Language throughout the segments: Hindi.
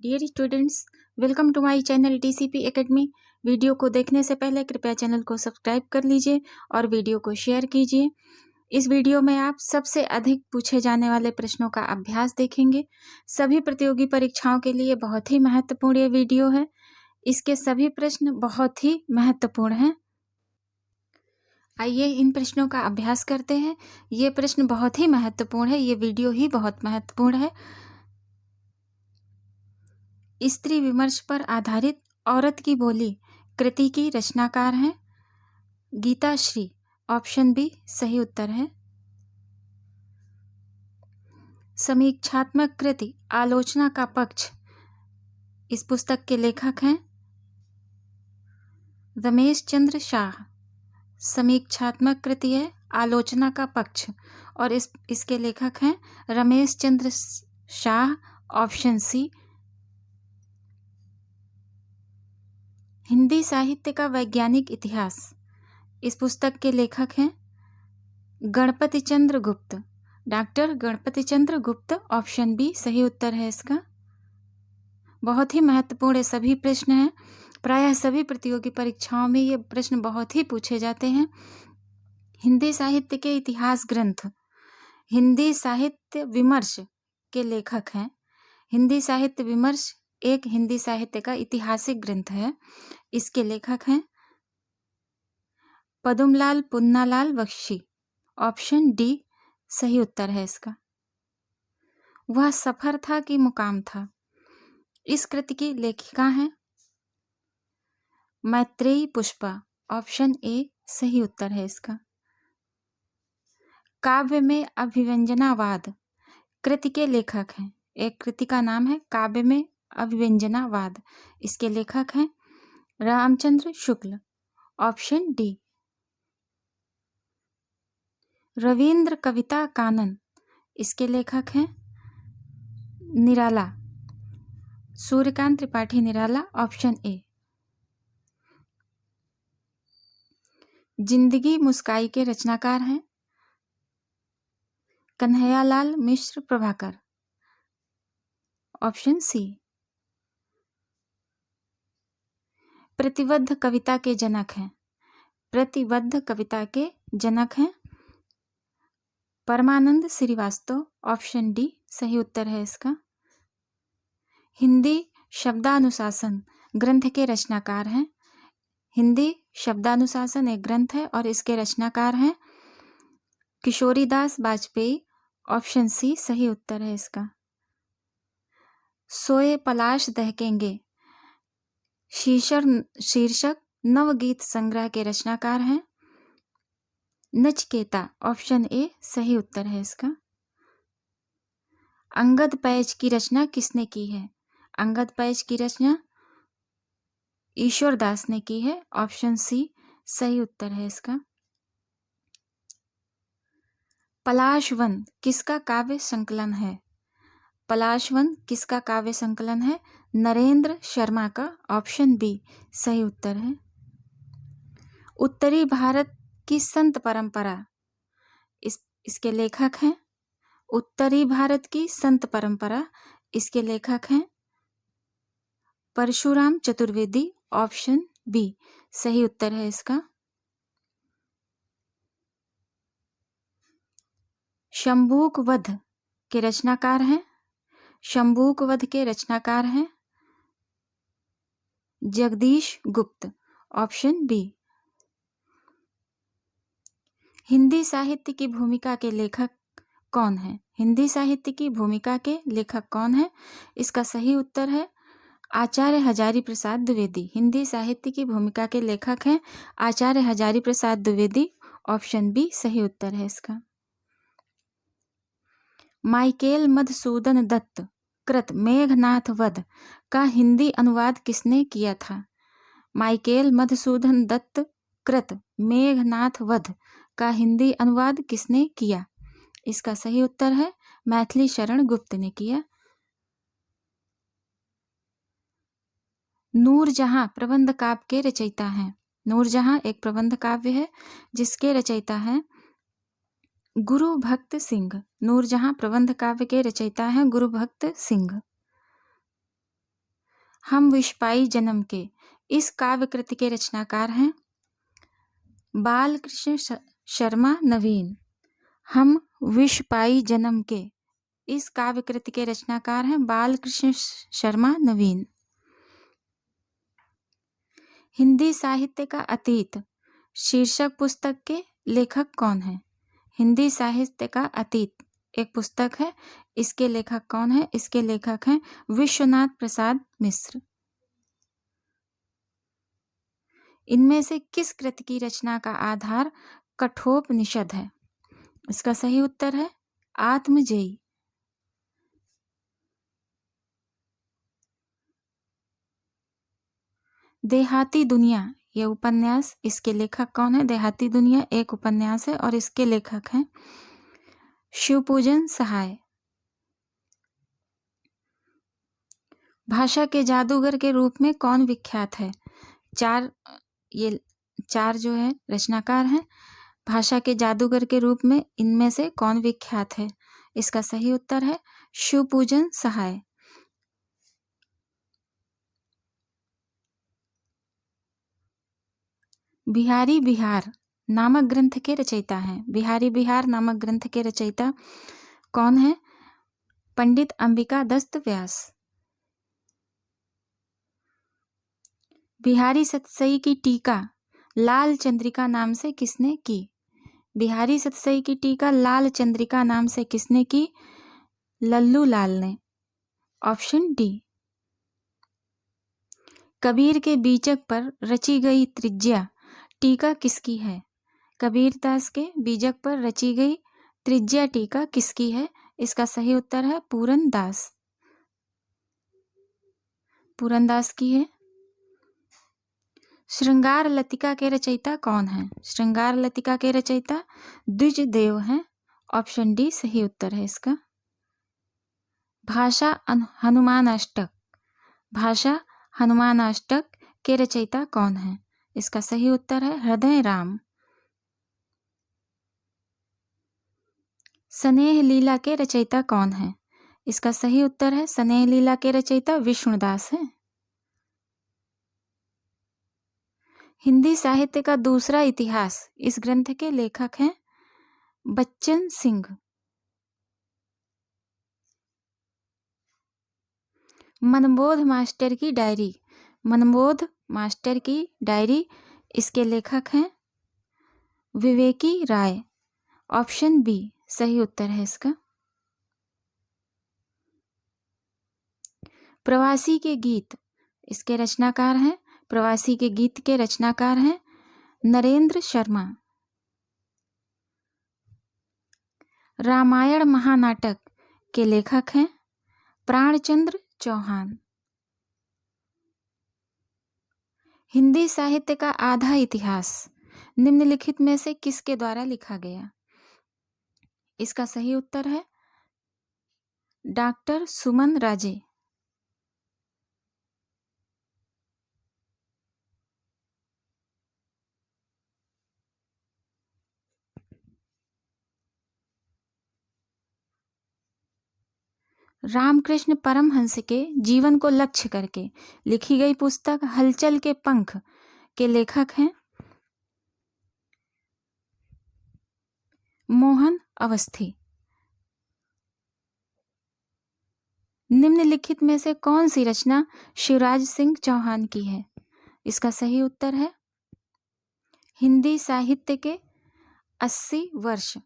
Dear students, welcome to my channel TCP academy. Video को देखने से पहले कृपया चैनल को सब्सक्राइब कर लीजिए और वीडियो को शेयर कीजिए। इस वीडियो में आप सबसे अधिक पूछे जाने वाले प्रश्नों का अभ्यास देखेंगे। सभी प्रतियोगी परीक्षाओं के लिए बहुत ही महत्वपूर्ण ये वीडियो है। इसके सभी प्रश्न बहुत ही महत्वपूर्ण हैं। आइए इन प्रश्नों का अभ्यास करते हैं। ये प्रश्न बहुत ही महत्वपूर्ण है, ये वीडियो ही बहुत महत्वपूर्ण है। स्त्री विमर्श पर आधारित औरत की बोली कृति की रचनाकार हैं गीता श्री। ऑप्शन बी सही उत्तर है। समीक्षात्मक कृति आलोचना का पक्ष, इस पुस्तक के लेखक हैं रमेश चंद्र शाह। समीक्षात्मक कृति है आलोचना का पक्ष और इसके लेखक हैं रमेश चंद्र शाह। Option C. हिंदी साहित्य का वैज्ञानिक इतिहास, इस पुस्तक के लेखक हैं गणपति चंद्र गुप्त, डॉक्टर गणपति चंद्र गुप्त। ऑप्शन बी सही उत्तर है इसका। बहुत ही महत्वपूर्ण सभी प्रश्न हैं। प्रायः सभी प्रतियोगी परीक्षाओं में ये प्रश्न बहुत ही पूछे जाते हैं। हिंदी साहित्य के इतिहास ग्रंथ हिंदी साहित्य विमर्श के लेखक हैं। हिंदी साहित्य विमर्श एक हिंदी साहित्य का ऐतिहासिक ग्रंथ है। इसके लेखक हैं पदुमलाल पुन्नालाल बख्शी। ऑप्शन डी सही उत्तर है इसका। वह सफर था कि मुकाम था, इस कृति की लेखिका हैं मैत्रेयी पुष्पा। ऑप्शन ए सही उत्तर है इसका। काव्य में अभिव्यंजनावाद कृति के लेखक हैं। एक कृति का नाम है काव्य में अभिव्यंजनावाद। इसके लेखक हैं रामचंद्र शुक्ल। Option D. रवींद्र कविता कानन, इसके लेखक हैं निराला, सूर्यकांत त्रिपाठी निराला। Option A. जिंदगी मुस्काई के रचनाकार हैं कन्हैयालाल मिश्र प्रभाकर। Option C. प्रतिबद्ध कविता के जनक हैं, प्रतिबद्ध कविता के जनक हैं परमानंद श्रीवास्तव। ऑप्शन डी सही उत्तर है इसका। हिंदी शब्दानुशासन ग्रंथ के रचनाकार हैं। हिंदी शब्दानुशासन एक ग्रंथ है और इसके रचनाकार हैं किशोरीदास बाजपेयी। ऑप्शन सी सही उत्तर है इसका। सोए पलाश दहकेंगे शीर्षक नवगीत संग्रह के रचनाकार हैं नचिकेता। ऑप्शन ए सही उत्तर है इसका। अंगद पैच की रचना किसने की है? अंगद पैच की रचना ईश्वरदास ने की है। ऑप्शन सी सही उत्तर है इसका। पलाशवन किसका काव्य संकलन है? पलाशवन किसका काव्य संकलन है? नरेंद्र शर्मा का। ऑप्शन बी सही उत्तर है। उत्तरी भारत की संत परंपरा, इसके लेखक हैं उत्तरी भारत की संत परंपरा। इसके लेखक हैं परशुराम चतुर्वेदी। ऑप्शन बी सही उत्तर है इसका। शंभूक वध के रचनाकार हैं शंभूक वध के रचनाकार हैं जगदीश गुप्त। Option B. हिंदी साहित्य की भूमिका के लेखक कौन है? हिंदी साहित्य की भूमिका के लेखक कौन है? इसका सही उत्तर है आचार्य हजारी प्रसाद द्विवेदी। हिंदी साहित्य की भूमिका के लेखक हैं आचार्य हजारी प्रसाद द्विवेदी। ऑप्शन बी सही उत्तर है इसका। माइकेल मधुसूदन दत्त कृत मेघनाथ वध का हिंदी अनुवाद किसने किया था? माइकेल मधुसूदन दत्त कृत मेघनाथ वध का हिंदी अनुवाद किसने किया? इसका सही उत्तर है मैथिली शरण गुप्त ने किया। नूरजहां प्रबंध काव्य के रचयिता हैं। नूरजहां एक प्रबंध काव्य है जिसके रचयिता हैं गुरु भक्त सिंह। नूरजहां प्रबंध काव्य के रचयिता हैं गुरु भक्त सिंह। हम विश्वपाई जन्म के इस काव्य कृति के रचनाकार हैं बालकृष्ण शर्मा नवीन। हम विश्वपाई जन्म के इस काव्य कृति के रचनाकार हैं बालकृष्ण शर्मा नवीन। हिंदी साहित्य का अतीत शीर्षक पुस्तक के लेखक कौन है? हिंदी साहित्य का अतीत एक पुस्तक है, इसके लेखक कौन है? इसके लेखक हैं विश्वनाथ प्रसाद मिश्र। इनमें से किस कृति की रचना का आधार कठोपनिषद है? इसका सही उत्तर है आत्मजेयी। देहाती दुनिया ये उपन्यास, इसके लेखक कौन है? देहाती दुनिया एक उपन्यास है और इसके लेखक हैं शिवपूजन सहाय। भाषा के जादूगर के रूप में कौन विख्यात है? ये चार जो है रचनाकार हैं भाषा के जादूगर के रूप में, इनमें से कौन विख्यात है? इसका सही उत्तर है शिवपूजन सहाय। बिहारी बिहार नामक ग्रंथ के रचयिता हैं। बिहारी बिहार नामक ग्रंथ के रचयिता कौन है? पंडित अंबिका दत्त व्यास। बिहारी सतसई की टीका लाल चंद्रिका नाम से किसने की? बिहारी सतसई की टीका लाल चंद्रिका नाम से किसने की? लल्लू लाल ने। Option D. कबीर के बीजक पर रची गई त्रिज्या टीका किसकी है? कबीरदास के बीजक पर रची गई त्रिज्या टीका किसकी है? इसका सही उत्तर है पूरनदास। पूरनदास की है। श्रृंगार लतिका के रचयिता कौन है? श्रृंगार लतिका के रचयिता द्विजदेव हैं। ऑप्शन डी सही उत्तर है इसका। भाषा हनुमान अष्टक भाषा हनुमान अष्टक के रचयिता कौन है? इसका सही उत्तर है हृदय राम। स्नेह लीला के रचयिता कौन है? इसका सही उत्तर है स्नेह लीला के रचयिता विष्णुदास हैं। हिंदी साहित्य का दूसरा इतिहास इस ग्रंथ के लेखक हैं बच्चन सिंह। मनबोध मास्टर की डायरी मनबोध मास्टर की डायरी इसके लेखक हैं विवेकी राय। ऑप्शन बी सही उत्तर है इसका। प्रवासी के गीत इसके रचनाकार हैं प्रवासी के गीत के रचनाकार हैं नरेंद्र शर्मा। रामायण महानाटक के लेखक हैं प्राणचंद्र चौहान। हिंदी साहित्य का आधा इतिहास निम्नलिखित में से किसके द्वारा लिखा गया? इसका सही उत्तर है डॉक्टर सुमन राजे। रामकृष्ण परमहंस के जीवन को लक्ष्य करके लिखी गई पुस्तक हलचल के पंख के लेखक हैं मोहन अवस्थी। निम्नलिखित में से कौन सी रचना शिवराज सिंह चौहान की है? इसका सही उत्तर है हिंदी साहित्य के 80 वर्ष।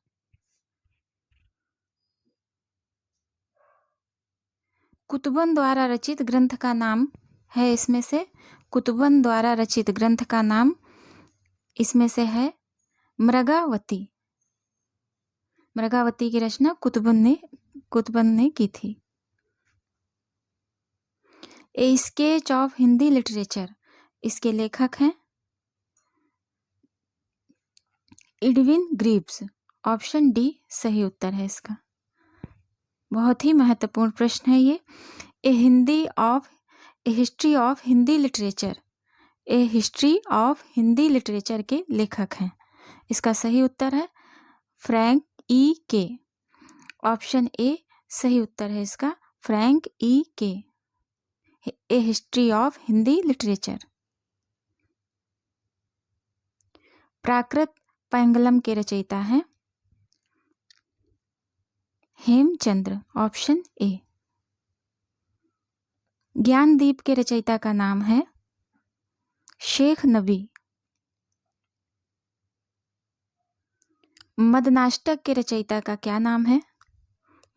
कुतुबन द्वारा रचित ग्रंथ का नाम है इसमें से कुतुबन द्वारा रचित ग्रंथ का नाम इसमें से है मृगावती। मृगावती की रचना कुतुबन ने की थी। ए स्केच ऑफ हिंदी लिटरेचर इसके लेखक हैं एडविन ग्रीव्स। ऑप्शन डी सही उत्तर है इसका। बहुत ही महत्वपूर्ण प्रश्न है ये। A history of Hindi literature a history of Hindi literature के लेखक हैं। इसका सही उत्तर है फ्रैंक ई के। ऑप्शन ए सही उत्तर है इसका फ्रैंक ई के। ए हिस्ट्री ऑफ हिंदी लिटरेचर। प्राकृत पैंगलम के रचयिता हैं हेमचंद्र, ऑप्शन ए। ज्ञानदीप के रचयिता का नाम है शेख नबी। मदनाष्टक के रचयिता का क्या नाम है?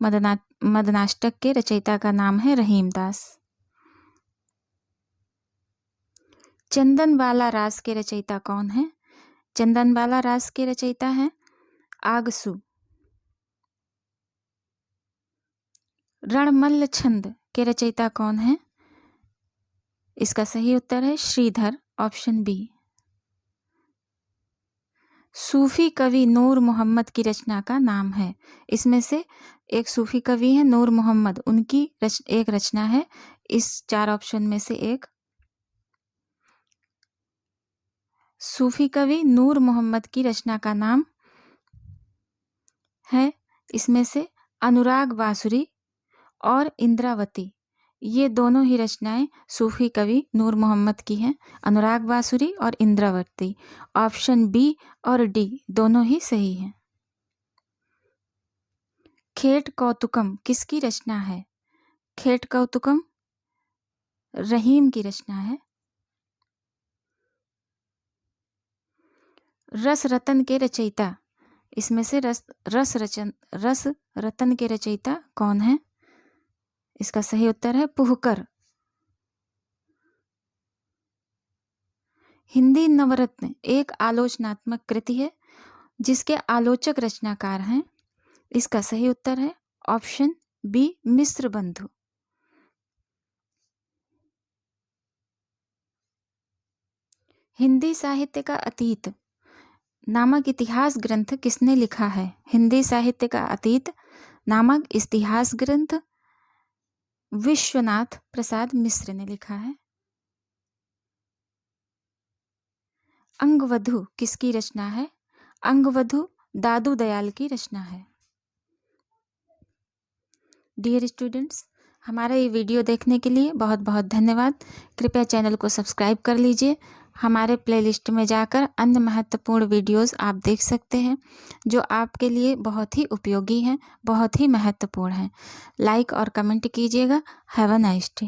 मदनाष्टक के रचयिता का नाम है रहीमदास। चंदनवाला रास के रचयिता कौन है? चंदनवाला रास के रचयिता हैं आगसू। रणमल्ल छंद के रचयिता कौन है? इसका सही उत्तर है श्रीधर, ऑप्शन बी। सूफी कवि नूर मोहम्मद की रचना का नाम है। इसमें से एक सूफी कवि है नूर मोहम्मद, उनकी एक रचना है। इस 4 ऑप्शन में से एक। सूफी कवि नूर मोहम्मद की रचना का नाम है इसमें से अनुराग बांसुरी और इंद्रावती। ये दोनों ही रचनाएं सूफी कवि नूर मोहम्मद की हैं, अनुराग बांसुरी और इंद्रावती। ऑप्शन बी और डी दोनों ही सही हैं। खेट कौतुकम किसकी रचना है? खेट कौतुकम रहीम की रचना है। रस रतन के रचयिता, इसमें से रस रतन के रचयिता कौन है? इसका सही उत्तर है पुहकर। हिंदी नवरत्न एक आलोचनात्मक कृति है जिसके आलोचक रचनाकार हैं। इसका सही उत्तर है ऑप्शन बी मिश्र बंधु। हिंदी साहित्य का अतीत नामक इतिहास ग्रंथ किसने लिखा है? हिंदी साहित्य का अतीत नामक इतिहास ग्रंथ विश्वनाथ प्रसाद मिश्र ने लिखा है। अंगवधु किसकी रचना है? अंगवधु दादू दयाल की रचना है। डियर स्टूडेंट्स, हमारा ये वीडियो देखने के लिए बहुत बहुत धन्यवाद। कृपया चैनल को सब्सक्राइब कर लीजिए। हमारे प्लेलिस्ट में जाकर अन्य महत्वपूर्ण वीडियोस आप देख सकते हैं जो आपके लिए बहुत ही उपयोगी हैं, बहुत ही महत्वपूर्ण हैं। लाइक और कमेंट कीजिएगा। Have a nice day.